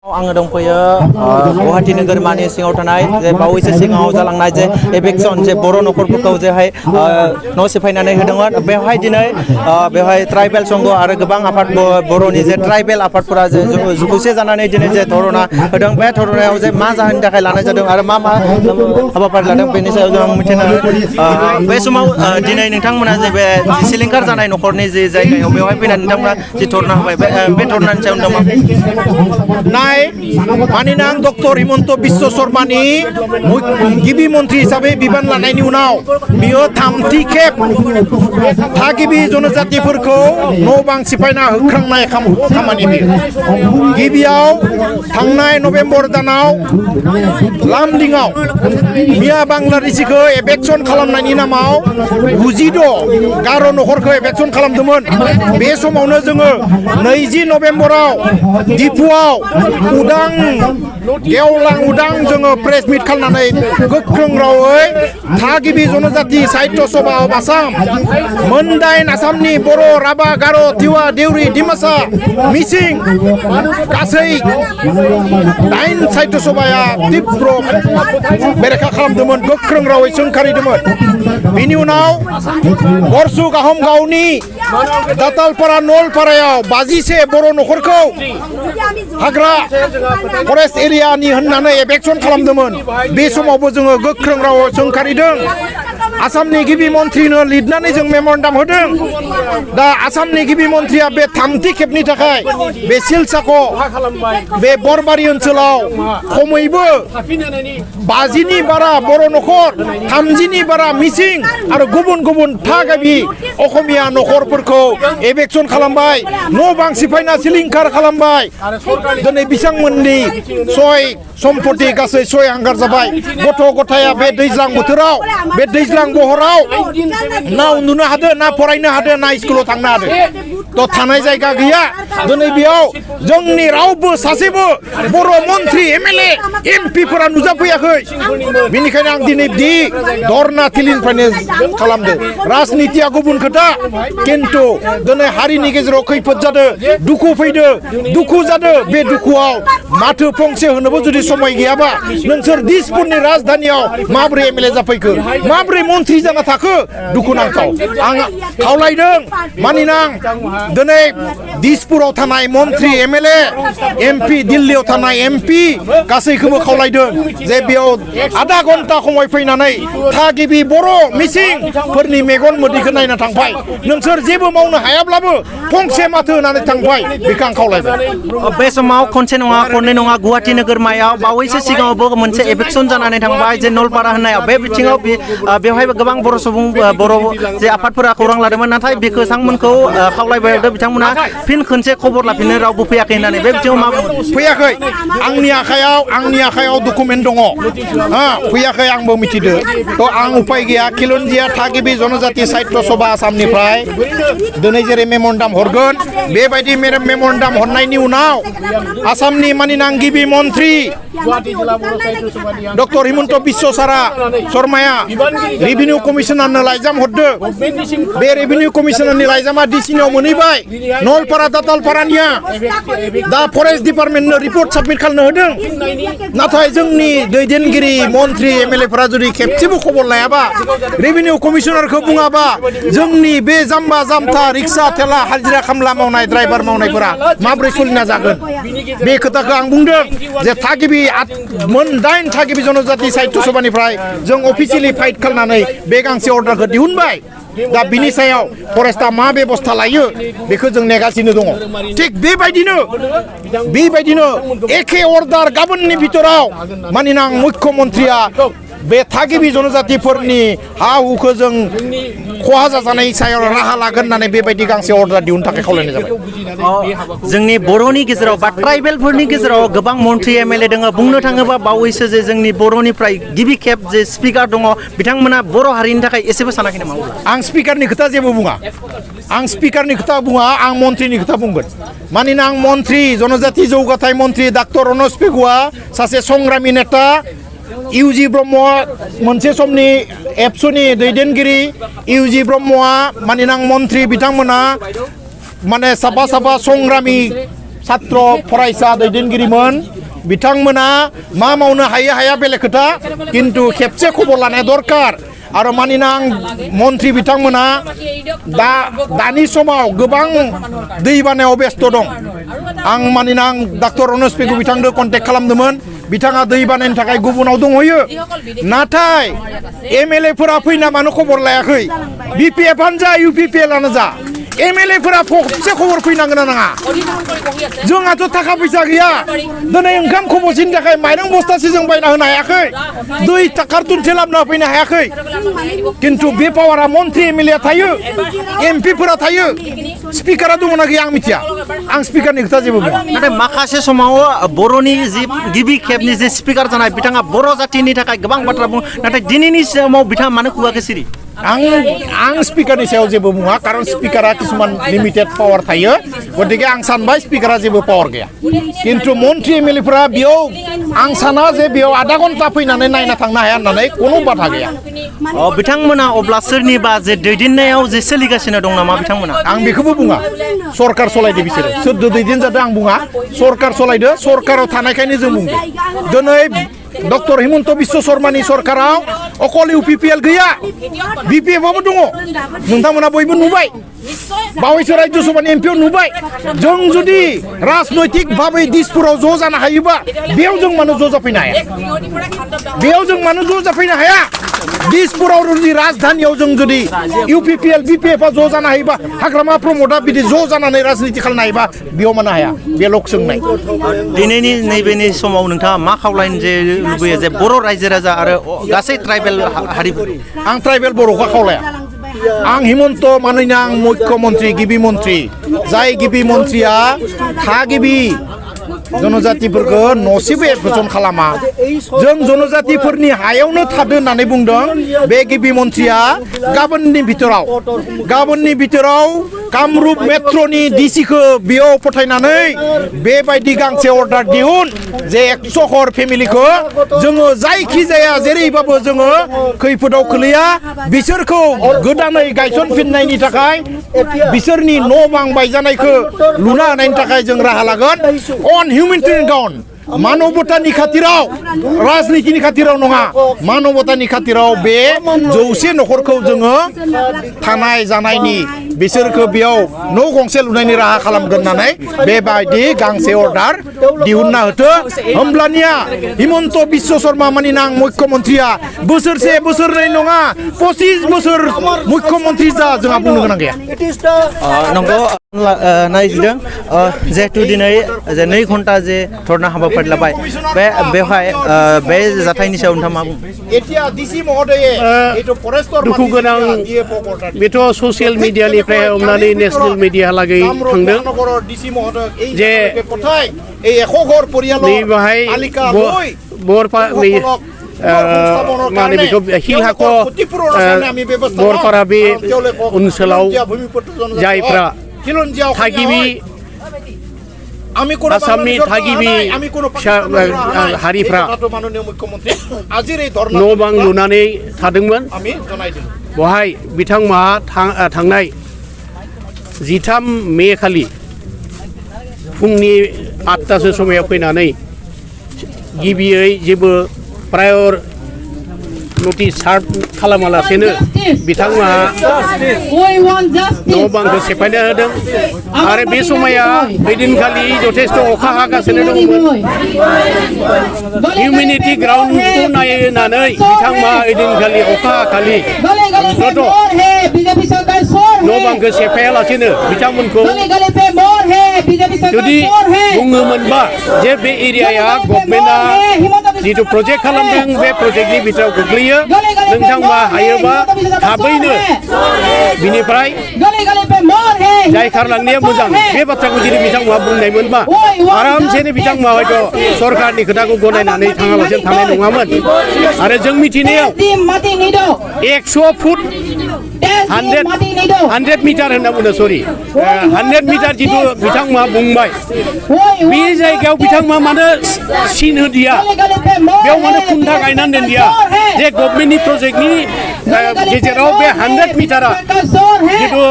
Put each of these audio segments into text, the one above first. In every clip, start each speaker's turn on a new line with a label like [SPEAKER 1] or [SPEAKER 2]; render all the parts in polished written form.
[SPEAKER 1] आङो दंफैयो गुवाहाटी नोगोरमानि सिङाव थानाय जे बावैसो सिगाङाव जालांनाय जे एभिक्सन जे बर' न'खरफोरखौ जेहाय न' सिफायनानै होदोंमोन बेवहाय दिनै बेवहाय ट्राइबेल संघ आरो गोबां आफाद बर'नि जे ट्राइबेल आफादफोरा जे खौसे जानानै दिनै जे धरना होदों बे धरनायाव जे मा जाहोननि थाखाय लानाय जादों आरो मा हाबाफारि लादों बेनि सायाव जों मिथिनो बे समाव दिनै नोंथांमोना जे बे सिलिंखार जानाय न'खरनि जे जायगायाव बेवहाय फैनानै नोंथांमोना जि धरना होबाय बे धरनानि सायाव नोंथांमोना
[SPEAKER 2] मानोना आं डक्टर हिमन्त बिश्व शर्मानि गिबि मन्त्रि हिसाबै बिबान लानायनि उनाव बियो थामथि खेब थागिबि जनजातिफोरखौ न' बां सिफायना होख्रांनाय खामानि गिबियाव थांनाय नभेम्बर दानाव लामदिङाव मिया बांलादेशिखौ एभेक्सन खालामनायनि नामाव 96 गार' न'खरखौ एभेक्सन खालामदोंमोन बे समावनो जोङो 20 नभेम्बराव दिफुआव उदां गेवलां उदां जोङो प्रेस मिट खालामनानै गोख्रों रावै थागिबि जनजाति साहित्य सभा अफ आसाम मोनदाइन आसामनि बर' राभा गार' तिवा देउरि डिमासा मिसिं गासै 9 साहित्य सभाया तीव्र बेरेखा खालामदोंमोन गोख्रों रावै सोंखारिदोंमोन बिनि उनाव गरसु गाहम गावनि दातालपारा नलपारायाव 50 बर' न'खरखौ हाग्रा फरेस्ट एरियानि होननानै एभेक्सन खालामदोंमोन बे समावबो जोङो गोख्रों रावाव सोंखारिदों आसामनि गिबि मन्थ्रिनो लिरनानै जों मेम'रेन्डाम होदों दा आसामनि गिबि मन्थ्रिया बे थामथि खेबनि थाखाय बे सिलसाखौ बे बरबारि ओनसोलाव खमैबो 50नि बारा बर' न'खर 30नि बारा मिसिं आरो गुबुन गुबुन थागिबि असमिया न'खरफोरखौ एभेक्सन खालामबाय न' बां सिफायना सिलिंखार खालामबाय दिनै बिथांमोननि सय सम्पति गासै सय हांगार जाबाय गथ' गथाया बे दैज्लां बोथोराव बे दैज्लां बहराव ना उन्दुनो हादो ना फरायनो हादो ना स्कुलाव थांनो हादो थ' थानाय जायगा गैया दिनै बेयाव जोंनि रावबो सासेबो बर' मन्त्रि एमएलए एमपिफोरा नुजाफैयाखै बेनिखायनो आं दिनै बि धरना थिलिनिफ्रायनो खालामदों राजनितिया गुबुन खोथा खिन्थु दिनै हारिनि गेजेराव खैफोद जादों दुखु फैदों दुखु जादों बे दुखुआव माथो फंसे होनोबो जुदि समय गैयाबा नोंसोर दिसपुरनि राजधानियाव माबोरै एमएलए जाफैखो माबोरै मन्त्रि जाना थाखो दुखु नांथाव आं खावलायदों मानोना दिनै दिसपुराव थानाय मन्त्रि एमएलए एमपि दिल्लीयाव थानाय एमपि गासैखौबो खावलायदों जे बेयाव आधा घन्टा समय फैनानै थागिबि बर' मिसिंफोरनि मेगन मोदैखौ नायना थांबाय नोंसोर जेबो मावनो हायाब्लाबो फंसे माथो होनानै थांबाय बेखौ आं खावलायबाय
[SPEAKER 1] बे समाव खनसे नङा खननै नङा गुवाहाटी नोगोरमायाव बावैसो सिगाङावबो मोनसे एभेक्सन जानानै थांबाय जे नलपारा होननायाव बे बिथिङाव बेवहायबो गोबां बर' सुबुं बर' जे आफादफोरा खौरां लादोंमोन नाथाय बेखौ बिथांमोनखौ खावलायबाय बिथांमोना फिन खनसे खबर लाफिननो रावबो फैयाखै होननानै बे बिथिङाव मा
[SPEAKER 2] फैयाखै आंनि आखायाव डकुमेन्ट दङ फैयाखै आंबो मिथिदो थ' आं उपाय गैया खिलन्जिया थागिबि जनजाति साहित्य सभा आसामनिफ्राय दिनै जेरै मेम'रेन्डाम हरगोन बेबायदि मेम'रेन्डाम हरनायनि उनाव आसामनि मानिनां गिबि मन्त्रि डक्टर हिमन्त बिश्व शर्माया रेभिनिउ कमिशनारनो लाइजाम हरदो बे रेभिनिउ कमिशनारनि लाइजामा डिसिनियाव मोनहैबाय नलपारा दातालपारानिया दा फरेस्ट डिपार्टमेन्टनो रिपर्ट साबमिट खालामनो होदों नाथाय जोंनि दैदेनगिरि मन्त्रि एमएलएफोरा जुदि खेबसेबो खबर लायाबा रेभिनिउ कमिशनारखौ बुङाबा जोंनि बे जाम्बा जाम्था रिक्सा थेला हाजिरा खामला मावनाय ड्राइभार मावनायफोरा माबोरै सोलिना जागोन बे खोथाखौ आं बुंदों जे थागिबि मोनदाइन थागिबि जनजाति साहित्य सभानिफ्राय जों अफिसियेलि फाइट खालामनानै बे गांसे अर्डारखौ दिहुनबाय दा बिनि सायाव फरेस्टआ मा बेबस्था लायो बेखौ जों नेगासिनो दङ थिग बेबायदिनो एखे अर्डार गाबोननि बिथोराव मानोना मुख्यमन्त्रिया बे थागिबि जनजातिफोरनि हा हुखौ जों खहा जाजानाय सायाव राहा लागोन होननानै बेबायदि गांसे अर्डार दिहुननो थाखाय खावलायनाय जाबाय
[SPEAKER 1] जोंनि बर'नि गेजेराव बा ट्राइबेलफोरनि गेजेराव गोबां मन्त्रि एमएलए दङ बुंनो थाङोबा बावैसो जे जोंनि बर'निफ्राय गिबि खेब जे स्पिकार दङ बिथांमोना बर' हारिनि थाखाय एसेबो सानाखै नामा
[SPEAKER 2] आं स्पिकारनि खोथा जेबो बुङा आं मन्त्रिनि खोथा बुंगोन मानोना आं मन्त्रि जनजाति जौगाथाय मन्त्रि डाक्टर रनज पेगुआ सासे संग्रामि नेता इउजि ब्रह्मआ मोनसे समनि एबसुनि दैदेनगिरि इउजि ब्रह्मआ मानोना मन्त्रि बिथांमोना माने साफा संग्रामि सात्र फरायसा दैदेनगिरिमोन बिथांमोना मा मावनो हायो हाया बेलेग खोथा किन्तु खेबसे खबर लानाया दरकार आरो मानिना आं मन्त्रि बिथांमोना दानि समाव गोबां दैबानायाव बेस्थ' दं आं मानिना आं डाक्टर अनस पेगु बिथांजों कन्टेक्ट खालामदोंमोन बिथाङा दै बानायनि थाखाय गुबुनाव दंहैयो नाथाय एमएलए फोरा फैना मानो खबर लायाखै बिपिएफआनो जा इउपिपिएलआनो जा एमएलए फोरा खेबसे खबर फैनांगोन ना नाङा जोंहाथ' थाखा फैसा गैया दिनै ओंखाम खबसेनि थाखाय माइरं बस्थासे जों बायना होनो हायाखै दै कार्टुनसे लाबोना होफैनो हायाखै किन्तु बे पावारा मन्त्रि एमएलए थायो एमपिफोरा थायो स्पिकारा दङना गैया आं मिथिया आं स्पिकारनि खोथा जेबो बुङा
[SPEAKER 1] नाथाय माखासे समाव बर'नि जि गिबि खेबनि जे स्पिकार जानाय बिथाङा बर' जातिनि थाखाय गोबां बाथ्रा बुङो नाथाय दिनैनि समाव बिथाङा मानो खुगाखौ सिरि
[SPEAKER 2] आं स्पिकारनि सायाव जेबो बुङा कारण स्पिकारा किसुमान लिमिटेड पावार थायो गतिके आं सानबाय स्पिकारा जेबो पावार गैया किन्तु मन्त्रि एमएलएफोरा बेयाव आं साना जे बेयाव आधा घन्टा फैनानै नायना थांनो हाया होननानै कोनो बाथा गैया
[SPEAKER 1] बिथांमोना अब्ला सोरनिबा जे दैदेननायाव जे सोलिगासिनो दं नामा बिथांमोना
[SPEAKER 2] आं बेखौबो बुङा सरकार सलायदो बिसोरो सोरदो दैदेनजादों आं बुङा सरकार सलायदो सरकाराव थानायखायनो जों बुंदों दिनै डक्टर हिमन्त बिश्व शर्मानि सरकाराव अकल इउपिपिएल गैया बिपिएफआबो दङ नोंथांमोना बयबो नुबाय बावैसो राज्य सभानि एमपिआव नुबाय जों जुदि राजनैतिक भाबै दिसपुराव ज' जानो हायोबा बेयाव जों मानो ज' जाफैनो हाया बेयाव जों मानो ज' जाफैनो हाया दिसपुराव जुदि राजधानियाव जों जुदि इउपिपिएल बिपिएफआ ज' जानो हायोबा हाग्रामा प्रमदआ बिदि ज' जानानै राजनिति खालामनो हायोबा बेयाव मानो हाया बेल' सोंनाय
[SPEAKER 1] दिनैनि नैबेनि समाव नोंथाङा मा खावलायनो जे लुबैयो जे बर' रायजो राजा आरो गासै ट्राइबेल हारिफोर
[SPEAKER 2] आं ट्राइबेल बर'खौ खावलाया आं हिमन्त मानैना आं मुख्यमन्त्रि गिबि मन्त्रि जाय गिबि मन्त्रिया थागिबि जनजातिफोरखौ न'सेबो एडमिसन खालामा जों जनजातिफोरनि हायावनो थादो होननानै बुंदों बे गिबि मन्त्रिया गाबोननि बिथोराव कामरुप मेट्र'नि डिसिखौ बेयाव फथायनानै बेबायदि गांसे अर्डार दिहुन जे 100 घर फेमिलिखौ जोङो जायखि जाया जेरैबाबो जोङो खैफोदाव खोलैया बिसोरखौ गोदानै गायसनफिननायनि थाखाय बिसोरनि न' बां बायजानायखौ लुना होनायनि थाखाय जों राहा लागोन अन ह्युमेनिटेरियान ग्राउन्ड मानबतानि खाथिराव राजनितिनि खाथिराव नङा मानबतानि खाथिराव बे 100 न'खरखौ जोङो थानाय जानायनि बिसोरखौ बेयाव न' गंसे लुनायनि राहा खालामगोन होननानै बेबायदि गांसे अर्डार दिहुनना होथो होमब्लानिया हिमन्त बिश्व शर्मा मानिना आं मुख्यमन्त्रिया बोसोरसे बोसोरनै नङा 25 बोसोर मुख्यमन्त्रि जा जोंहा बुंनो गोनां गैया
[SPEAKER 1] नंगौ नायदों जिहेतु दिनै जे 2 घन्टा जे धरना हाबाफारि लाबाय बेवहाय बे जाथायनि सायाव नोंथाङा मा बुङो
[SPEAKER 3] दुखु गोनां बेथ' ससियेल मिडियानिफ्राय हमनानै नेसनेल मिडियाहालागै थांदों जे नैबाहाय माने बेखौ हिलहाख बरपारा बे ओनसोलाव जायफ्रा थागिबि आसामनि थागिबि हारिफ्रा न' बां लुनानै थादोंमोन बहाय बिथांमोनहा थांनाय 13 मे खालि फुंनि 8टासो समायाव फैनानै गिबियै जेबो प्रायर नटिस सार्भ खालामालासेनो बिथांमोनहा न' बांखौ सेफायना होदों आरो बे समाया ओइदिनखालि जथेस्थ' अखा हागासिनो दंमोन हिउमेनिटि ग्राउन्डखौ नायनानै बिथांमोनहा ओइदिनखालि अखा हाखालि न' बांखौ सेफायालासेनो बिथांमोनखौ जुदि बुङोमोनबा जे बे एरियाया गभर्नमेन्टआ जिथु प्रजेक्ट खालामदों बे प्रजेक्टनि बिथोराव गोग्लैयो नोंथांमोना हायोबा थाबैनो बिनिफ्राय जायखारलांनाया मोजां बे बाथ्राखौ जुदि बिथांमोना बुंनायमोनबा आरामसेनो बिथांमोना हयथ' सरकारनि खोथाखौ गनायनानै थाङालासेनो थानाय नङामोन आरो जों मिथिनायाव 100 फुट 100 मिटार होनना बुंदों सरि 100 मिटार जिथु बिथांमोना बुंबाय बे जायगायाव बिथांमोना मानो सिन होदिया बेयाव मानो खुन्था गायनानै दोनदिया जे गभर्नमेन्टनि प्रजेक्टनि गेजेराव बे 100 मिटारा जिथु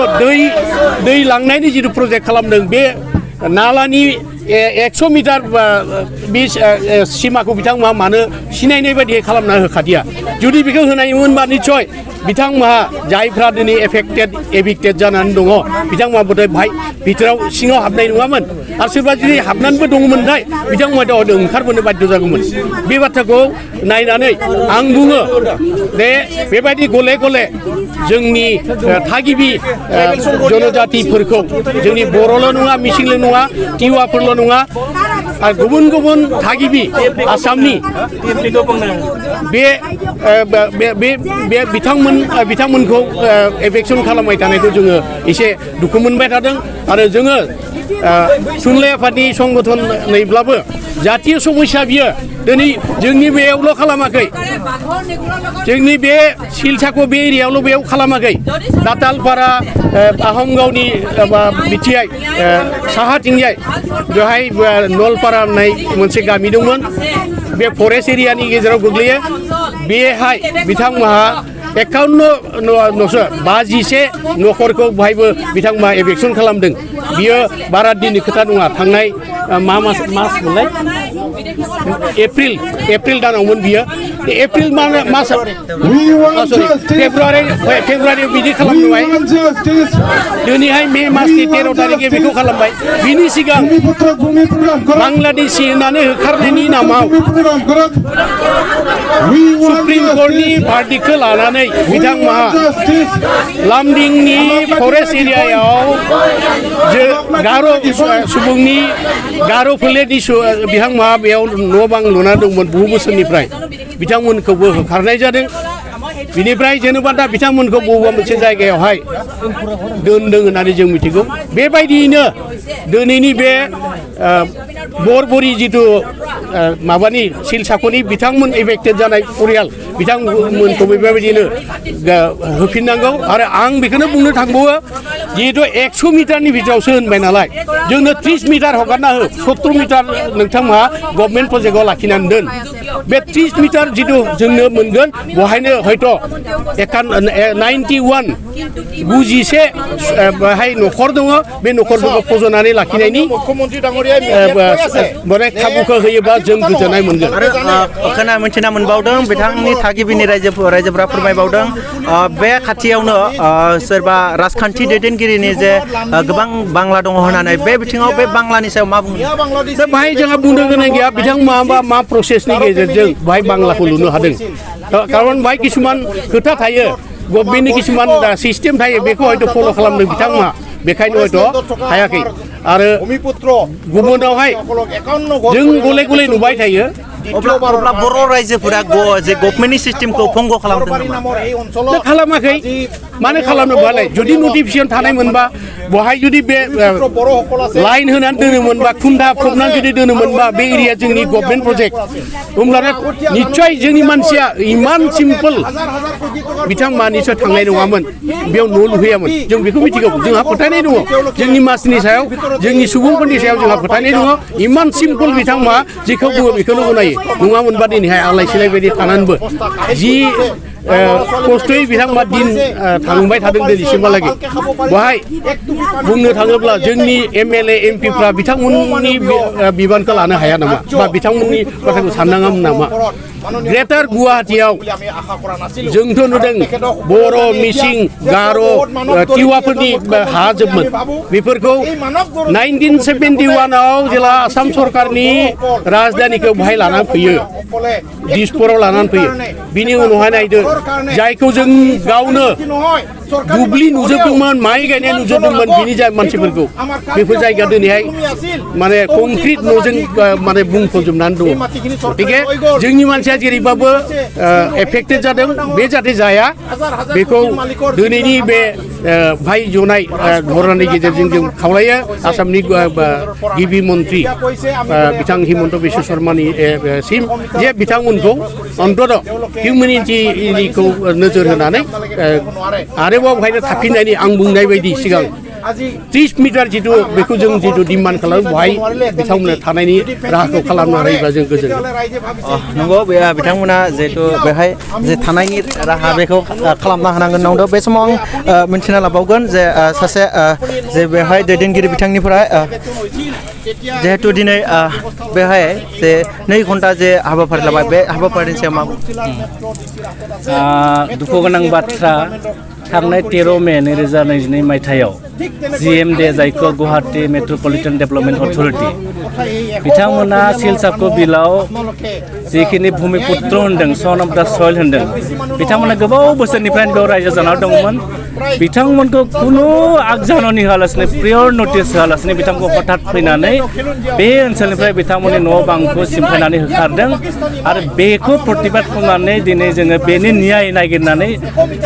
[SPEAKER 3] दै लांनायनि जिथु प्रजेक्ट खालामदों बे नालानि 100 मिटार बे सिमाखौ बिथांमोना मानो सिनायनाय बायदि खालामना होखादिया जुदि बेखौ होनायमोनबा निस्सय बिथांमोना जायफ्रा दिनै एभिक्टेड जानानै दङ बिथांमोना बोदै भाई बिथोराव सिङाव हाबनाय नङामोन आरो सोरबा जुदि हाबनानैबो दङमोनथाय बिथांमोना ओंखारबोनो बाध्य जागौमोन बे बाथ्राखौ नायनानै आं बुङो दे बेबायदि गले गले जोंनि थागिबि जनजातिफोरखौ जोंनि बर'ल' नङा मिसिंल' नङा टिवाफोरल' नङा आरो गुबुन गुबुन थागिबि आसामनि बे बिथांमोनखौ एभेक्सन खालामबाय थानायखौ जोङो एसे दुखु मोनबाय थादों आरो जोङो थुनलाइ आफादनि संगठनैब्लाबो जातीय समस्या बियो दिनै जोंनि बेयावल' खालामाखै जोंनि बे सिलसाखौ बे एरियायावल' बेयाव खालामाखै दातालपारा आहमगावनि बिथिंजाय साहाथिंजाय बेवहाय नलपारा होननाय मोनसे गामि दंमोन बे फरेस्ट एरियानि गेजेराव गोग्लैयो बेहाय बिथांमोनहा 51 न'सो 51 न'खरखौ बेहायबो बिथांमोना एभेक्सन खालामदों बियो बारा दिननि खोथा नङा थांनाय मा मास मोनलाय एप्रिल दानावमोन बियो एप्रिल मासाव फेब्रुवारि बिदि खालामबाय दिनैहाय मे मासनि 13 तारिखे बेखौ खालामबाय बिनि सिगां बांलादेशि होननानै होखारनायनि नामाव सुप्रिम कर्टनि भार्डिक्टखौ लानानै बिथांमोना लामदिंनि फरेस्ट एरियायाव गार' सुबुंनि गार' फोलेरनि बिथांमोना बेयाव न' बां लुना दंमोन बहु बोसोरनिफ्राय बिथांमोनखौबो होखारनाय जादों बिनिफ्राय जेनेबा दा बिथांमोनखौ बबेबा मोनसे जायगायावहाय दोनदों होननानै जों मिथिगौ बेबायदियैनो दिनैनि बे बरबरि जिथु माबानि सिलसाख'नि बिथांमोन एभेक्टेड जानाय परियाल बिथांमोनखौ बेबायदिनो होफिननांगौ आरो आं बेखौनो बुंनो थांबावो जिहेतु 100 मिटारनि भितरावसो होनबाय नालाय जोंनो 30 मिटार हगारना हो 70 मिटार नोंथांमोना गभर्नमेन्ट प्रजेक्टआव लाखिनानै दोन बे 30 मिटार जिथु जोंनो मोनगोन बहायनो हयथ' 91 बेहाय न'खर दङ बे न'खरफोरखौ फज'नानै लाखिनायनि खाबुखौ होयोबा जों गोजोननाय मोनगोन
[SPEAKER 1] आरो खोना मिथिना मोनबावदों बिथांनि थागिबिनि रायजोफोरा फोरमायबावदों बे खाथियावनो सोरबा राजखान्थि दैदेनगिरिनि जे गोबां बांला दङ होननानै बे बिथिङाव बे बांलानि सायाव मा बुङो
[SPEAKER 3] बाहाय जोंहा बुंनो गोनां गैया बिथांमोना मा प्रसेसनि गेजेरजों बाहाय बांलाखौ लुनो हादों खारन बाहाय किसुमान खोथा थायो गभर्नमेन्टनि किसुमान सिस्टेम थायो बेखौ हयथ' फल' खालामदों बिथांमोना बेखायनो हयथ' हायाखै आरो गुबुनावहाय जों गले गले नुबाय थायो
[SPEAKER 1] अब्ला बर' रायजोफोरा जे गभर्नमेन्टनि सिस्टेमखौ भंग खालामदों
[SPEAKER 3] खालामाखै मानो खालामनोबालाय जुदि नटिफिकेसन थानाय मोनबा बहाय जुदि बे लाइन होनानै दोनोमोनबा खुन्दा फबनानै जुदि दोनोमोनबा बे एरिया जोंनि गभर्नमेन्ट प्रजेक्ट होमब्लाना निस्सय जोंनि मानसिया इमान सिम्पोल बिथांमोना निस्सय थांनाय नङामोन बेयाव न' लुहैयामोन जों बेखौ मिथिगौ जोंहा फोथायनाय दङ जोंनि मानसिनि सायाव जोंनि सुबुंफोरनि सायाव जोंहा फोथायनाय दङ इमान सिम्पोल बिथांमोना जेखौ बुङो बेखौनो गनायो नङामोनबा दिनैहाय आलाय सिलाय बायदि थानानैबो जि खस्थ'यै बिथांमोना दिन थांबाय थादों दिनैसिमहालागै बेवहाय बुंनो थाङोब्ला जोंनि MLA MPफ्रा बिथांमोननि बिबानखौ लानो हाया नामा बा बिथांमोननि बाथ्राखौ साननाङामोन नामा ग्रेटार गुवाहाटियाव जोंथ' नुदों बर' मिसिं गार' टिवाफोरनि हाजोबमोन बेफोरखौ 1971आव जेला आसाम सरकारनि राजधानिखौ बाहाय लानानै फैयो दिसपुराव लानानै फैयो बिनि उनावहाय नायदो जायखौ जों गावनो दुब्लि नुजोबदोंमोन माइ गायनाय नुजोबदोंमोन बिनि मानसिफोरखौ बेफोर जायगा दिनैहाय माने कंक्रिट न'जों माने बुंफबजोबनानै दङ गतिके जोंनि मानसिया जेरैबाबो एफेक्टेड जादों बे जाहाथे जाया बेखौ दिनैनि बे भाइ जनाय धरनानि गेजेरजों जों खावलायो आसामनि गिबि मन्त्रि बिथां हिमन्त बिश्व शर्मानि सिम जे बिथांमोनखौ अन्तत हिउमेनिटिखौ नोजोर होनानै आरोबाव बेहायनो थाफिननायनि आं बुंनाय बायदि सिगां 30 मिटार जिथु बेखौ जों जिथु डिमान्ड खालामो बेहाय बिथांमोननो थानायनि राहाखौ खालामनो हायोबा जों गोजोनो
[SPEAKER 1] नंगौ बिथांमोना जिहेतु बेहाय जे थानायनि राहा बेखौ खालामना होनांगोन नंगौ बे समाव आं मिन्थिना लाबावगोन जे सासे जे बेहाय दैदेनगिरि बिथांनिफ्राय जिहेतु दिनै बेहाय जे 2 घन्टा जे हाबाफारि लाबाय बे हाबाफारिनि सायाव मा
[SPEAKER 4] दुखु गोनां बाथ्रा थांनाय 13 मे 2022 मायथाइयाव GMD जायखौ गुवाहाटी मेट्रपलिटन डेभलपमेन्ट अथरिटी बिथांमोना सिलसाखौ बिलाव जिखिनि भूमिपुत्र होनदों सन अफ द सयल होनदों बिथांमोना गोबाव बोसोरनिफ्रायनो बेयाव रायजो जाना दंमोन बिथांमोनखौ कुनु आगजाननि होआलासिनो प्रियर नटिस होआलासिनो बिथांखौ हठात फैनानै बे ओनसोलनिफ्राय बिथांमोननि न' बांखौ सिमफायनानै होखारदों आरो बेखौ प्रतिबाद खालामनानै दिनै जोङो बेनि न्याय नागिरनानै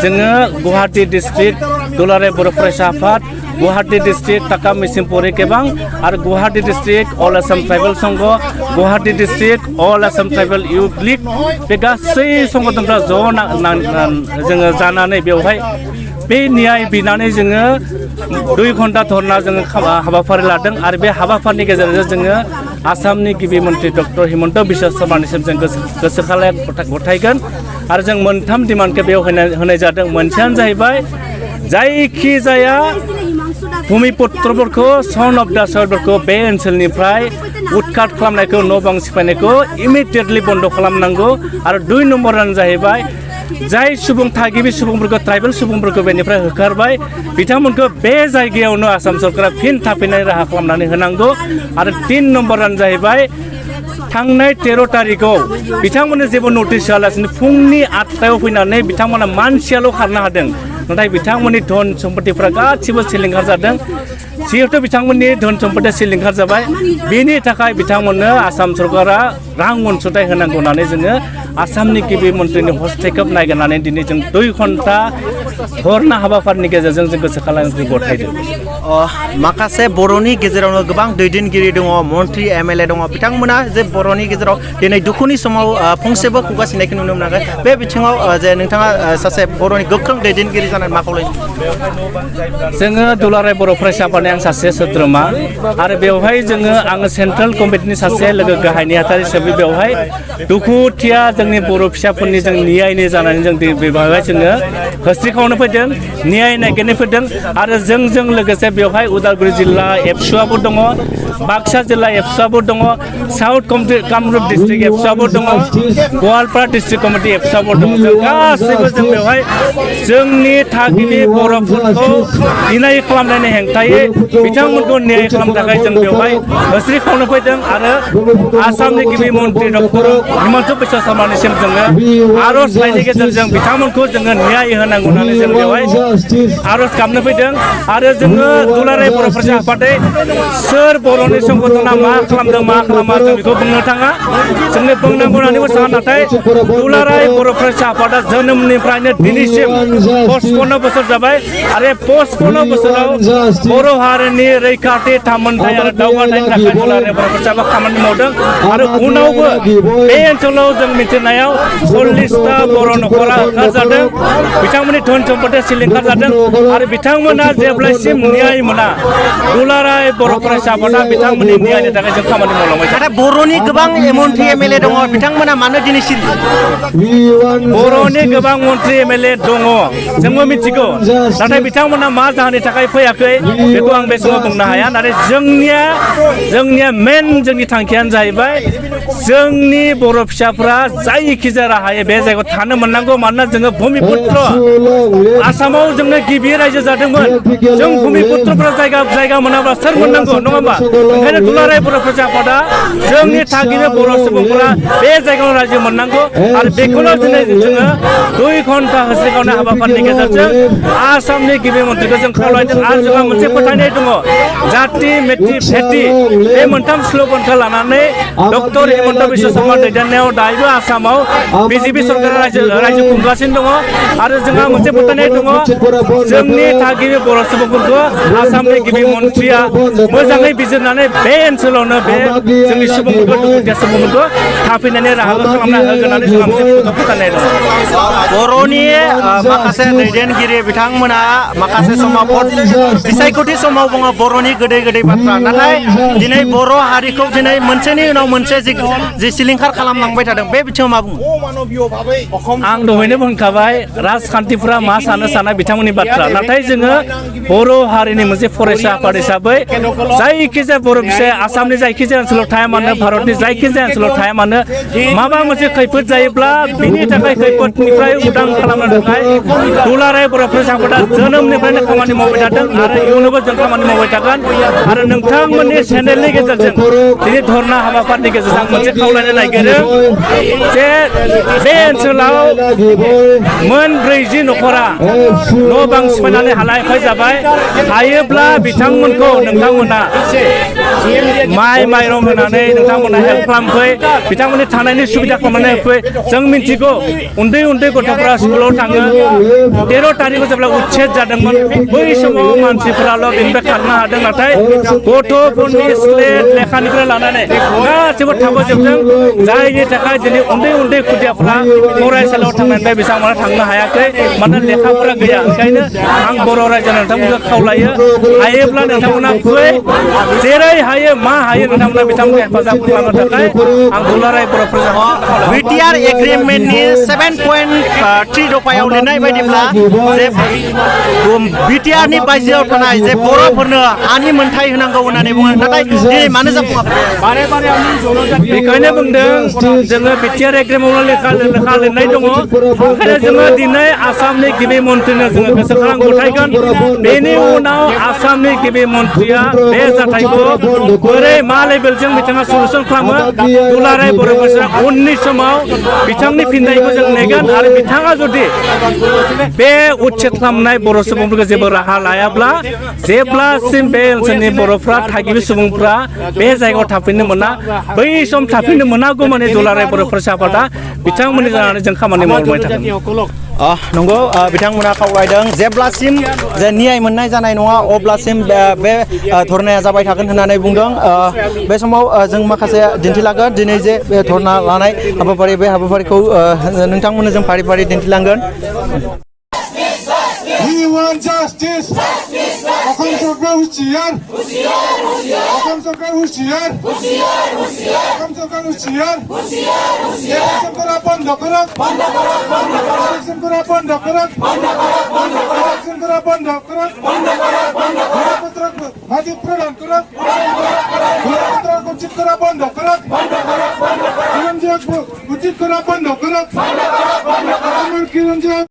[SPEAKER 4] जोङो गुवाहाटी डिस्ट्रिक्ट दुलाराय बर' फरायसा आफाद गुवाहाटी डिस्ट्रिक्ट टाका मिसिं परिकेबां आरो गुवाहाटी डिस्ट्रिक्ट अल आसाम ट्राइबेल संघ गुवाहाटी डिस्ट्रिक्ट अल आसाम ट्राइबेल इउथ लीग बे गासै संगठनफ्रा जोङो जानानै बेवहाय बे न्याय बिनानै जोङो 2 घन्टा धरना जोङो हाबाफारि लादों आरो बे हाबाफारिनि गेजेरजों जोङो आसामनि गिबि मन्त्रि डक्टर हिमन्त बिश्व शर्मानिसिम जों गोसोखांलाय गथायगोन आरो जों मोनथाम डिमान्डखौ बेयाव होनाय जादों मोनसेयानो जाहैबाय जायखिजाया भूमिपुत्रफोरखौ सन अफ द सयलफोरखौ बे ओनसोलनिफ्राय उदखाट खालामनायखौ न' बां सिफायनायखौ इमिडियेटलि बन्द खालामनांगौ आरो 2 नम्बरानो जाहैबाय जाय सुबुं थागिबि सुबुंफोरखौ ट्राइबेल सुबुंफोरखौ बेनिफ्राय होखारबाय बिथांमोनखौ बे जायगायावनो आसाम सरकारा फिन थाफैनाय राहा खालामनानै होनांगौ आरो 3 नम्बरानो जाहैबाय थांनाय 13 तारिखआव बिथांमोननो जेबो नटिस होआलासिनो फुंनि 8टायाव फैनानै बिथांमोना मानसियाल' खारनो हादों नाथाय बिथांमोननि धन सम्पतिफ्रा गासिबो सिलिंखार जादों जिहेतु बिथांमोननि धन सम्पतिया सिलिंखार जाबाय बेनि थाखाय बिथांमोननो आसाम सरकारा रां अनसुंथाइ होनांगौ होननानै जोङो आसामनि गिबि मन्त्रिनि हस्तक्षेप नागिरनानै दिनै जों 2 घन्टा धरना हाबाफारिनि गेजेरजों जों गोसोखांलायनायखौ गथायदों
[SPEAKER 1] माखासे बर'नि गेजेरावनो गोबां दैदेनगिरि दङ मन्त्रि MLA दङ बिथांमोना जे बर'नि गेजेराव दिनै दुखुनि समाव फंसेबो खुगा सिनायखौ नुनो मोनाखै बे बिथिङाव जे नोंथाङा सासे बर'नि गोख्रों दैदेनगिरि जानानै मा खावलायो
[SPEAKER 4] जोङो दुलाराय बर' फरायसा आफादनि आं सासे सोद्रोमा आरो बेवहाय आङो सेन्ट्रेल कमिटिनि सासे लोगो गाहाय नेहाथारि हिसाबै बेवहाय दुखुथिया जोंनि बर' फिसाफोरनि जों न्यायनि जानानै जों बेवहाय जोङो होस्रिखावनो फैदों न्याय नागिरनो फैदों आरो जोंजों लोगोसे बेवहाय उदालगुरि जिल्ला एबसुआबो दङ बाक्सा जिल्ला एबसुआबो दङ साउथ कामरुप डिस्ट्रिक्ट एबसुआबो दङ गवालपारा डिस्ट्रिक्ट कमिटि एबसुआबो दङ जों गासैबो जों बेवहाय जोंनि थागिबि बर'फोरखौ इनाय खालामनायनि हेंथायै बिथांमोनखौ न्याय खालामनो थाखाय जों बेवहाय होस्रिखावनो फैदों आरो आसामनि गिबि मन्त्रि डक्टर हिमन्त बिश्व शर्मानिसिम जोङो आर'जलाइनि गेजेरजों बिथांमोनखौ जोङो न्याय होनांगौ होननानै जों बेवहाय आर'ज गाबनो फैदों आरो जोङो दुलाराय बर' फरायसा आफादै सोर बर'नि संगठना मा खालामदों मा खालामा जों बेखौ बुंनो थाङा जोंनो बुंनांगौ होननानैबो साना नाथाय दुलाराय बर' फरायसा आफादा जोनोमनिफ्रायनो दिनैसिम 55 बोसोर जाबाय आरो 55 बोसोराव बर' हारिनि रैखाथि थामोनथाय आरो दावगानायनि थाखाय दुलाराय बर' फरायसा आफादा खामानि मावदों आरो उनावबो बे ओनसोलाव जों मिथिनायाव 40टा बर' न'खरा होखारजादों बिथांमोननि धन सम्पतिया सिलिंखार जादों आरो बिथांमोना जेब्लासिम न्याय मोना दुलाराय बर' फरायसा आफादा बिथांमोननि न्यायनि थाखाय जों खामानि मावलांबाय
[SPEAKER 1] नाथाय बर'नि गोबां मन्त्रि MLA दङ बिथांमोना मानो दिनैसिम
[SPEAKER 4] बर'नि गोबां मन्त्रि MLA दङ जोंबो मिथिगौ नाथाय बिथांमोना मा जाहोननि थाखाय फैयाखै बेखौ आं बे समाव बुंनो हाया नाथाय जोंनिया मेन जोंनि थांखियानो जाहैबाय जोंनि बर' फिसाफ्रा जायखिजाया राहायै बे जायगायाव थानो मोननांगौ मानोना जोङो भूमिपुत्र आसामाव जोंनो गिबि रायजो जादोंमोन जों भूमिपुत्रफ्रा जायगा मोनाब्ला सोर मोननांगौ नङा होमबा ओंखायनो दुलाराय बर' फरायसा आफादा जोंनि थागिबि बर' सुबुंफोरा बे जायगायाव रायजो मोननांगौ आरो बेखौनो दिनै जोङो 2 घन्टा होस्रिखावनाय हाबाफारिनि गेजेरजों आसामनि गिबि मन्थ्रिखौ जों खावलायदों आरो जोंहा मोनसे फोथायनाय दङ जाति मेटि भेटि बे मोनथाम स्ल'गानखौ लानानै डक्टर हिमन्त बिश्व शर्मा दैदेननायाव दायोबो आसामाव BJP सरकारा रायजो खुंगासिनो दङ आरो जोंहा मोनसे फोथायनाय दङ जोंनि थागिबि बर' सुबुंफोरखौ आसामनि गिबि मन्थ्रिया मोजाङै बिजिरनानै बे ओनसोलावनो बे जोंनि सुबुंफोरखौ दुखुथिया सुबुंफोरखौ थाफैनायनि राहाखौ खालामना होगोन होननानै जोंहा मोनसे फोथायनाय दङ
[SPEAKER 1] बर'नि माखासे दैदेनगिरि बिथांमोना माखासे समाव बिसायख'थि समाव बुङो बर'नि गोदै गोदै बाथ्रा नाथाय दिनै बर' हारिखौ दिनै मोनसेनि उनाव मोनसे जि सिलिंखार खालामलांबाय थादों बे बिथिङाव मा बुङो
[SPEAKER 2] अमानबीय भाबै
[SPEAKER 4] आं दहायनो बुंखाबाय राजखान्थिफोरा मा सानो साना बिथांमोननि बाथ्रा नाथाय जोङो बर' हारिनि मोनसे फरायसा आफाद हिसाबै जायखिजाया बर' फिसाया आसामनि जायखिजाया ओनसोलाव थाया मानो भारतनि जायखिजाया ओनसोलाव थाया मानो माबा मोनसे खैफोद जायोब्ला बिनि थाखाय खैफोदनिफ्राय उदां खालामनो थाखाय दुलाराय बर' फरायसा आफादा जोनोमनिफ्रायनो खामानि मावबाय थादों आरो इयुनावबो जों खामानि मावबाय थागोन आरो नोंथांमोननि चेनेलनि गेजेरजों दिनै धरना हाबाफारिनि गेजेरजों मोनसे खावलायनो नागिरो जे बे ओनसोलाव मोन 40 न'खरा न' बां सिफायनानै हालाय जाबाय हायोब्ला बिथांमोनखौ नोंथांमोना माइ माइरं होनानै नोंथांमोना हेल्प खालामफै बिथांमोननि थानायनि सुबिदा खालामनानै होफै जों मिन्थिगौ उन्दै गथ'फोरा स्कुलाव थाङो 13 थारिखआव जेब्ला उच्छेद जादोंमोन बै समाव मानसिफोराल' बेनिफ्राय खारनो हादों नाथाय गथ'फोरनि स्लेट लेखानिफ्राय लानानै गासैबो थाबोजोबदों जायनि थाखाय दिनै उन्दै खुदियाफोरा फरायसालियाव थांनायनिफ्राय बिथांमोना थांनो हायाखै मानोना लेखाफोरा गैया ओंखायनो आं बर' रायजो नोंथांमोनखौ खावलायो हायोब्ला नोंथांमोना फै जेरै हायो मा हायो नोंथांमोना बिथांमोनखौ हेफाजाब खालामनो थाखाय आं दुलाराय बर' फरायसा
[SPEAKER 1] बिटिआर एग्रिमेन्टनि 7.3 दफायाव लिरनाय बायदिब्ला जे बिटिआरनि बायजोआव थानाय जे बर'फोरनो हानि मोनथाय होनांगौ होननानै बुङो नाथाय दिनै मानो जाफुङाखै
[SPEAKER 4] बेखायनो बुंदों जोङो बिटिआर एग्रिमेन्टआव लेखा लिरनाय दङ ओंखायनो जोङो दिनै आसामनि गिबि मन्थ्रिनो जोङो गोसोखां गथायगोन बेनि उनाव आसामनि गिबि मन्थ्रिया बे जाथायखौ बोरै मा लेभेलजों बिथाङा सलुसन खालामो दुलाराय बर' फरायसा उननि समाव बिथांनि फिननायखौ जों नेगोन आरो बिथाङा जुदि बे उच्छेद खालामनाय बर' सुबुंफोरखौ जेबो राहा लायाब्ला जेब्लासिम बे ओनसोलनि बर'फ्रा थागिबि सुबुंफ्रा बे जायगायाव थाफैनो मोना बै सम थाफैनो मोनागौ माने दुलाराय बर' फरायसा आफादा बिथांमोननि जानानै जों खामानि मावबाय थागोन
[SPEAKER 1] नंगौ बिथांमोना खावलायदों जेब्लासिम जे न्याय मोननाय जानाय नङा अब्लासिम बे धरनाया जाबाय थागोन होननानै बुंदों बे समाव जों माखासे दिन्थिलांगोन दिनै जे बे धरना लानाय हाबाफारि बे हाबाफारिखौ नोंथांमोननो जों फारि फारि दिन्थिलांगोन
[SPEAKER 5] We want justice. Akan सरकार होशियार. Akan सरकार होशियार. Akan सरकार होशियार. Election करा बंद करा. Election करा बंद करा. Election करा बंद करा. पत्रक माहिती प्रदान करा. पत्रक उचित करा बंद करा. किरण उचित करा बंद करा. किरण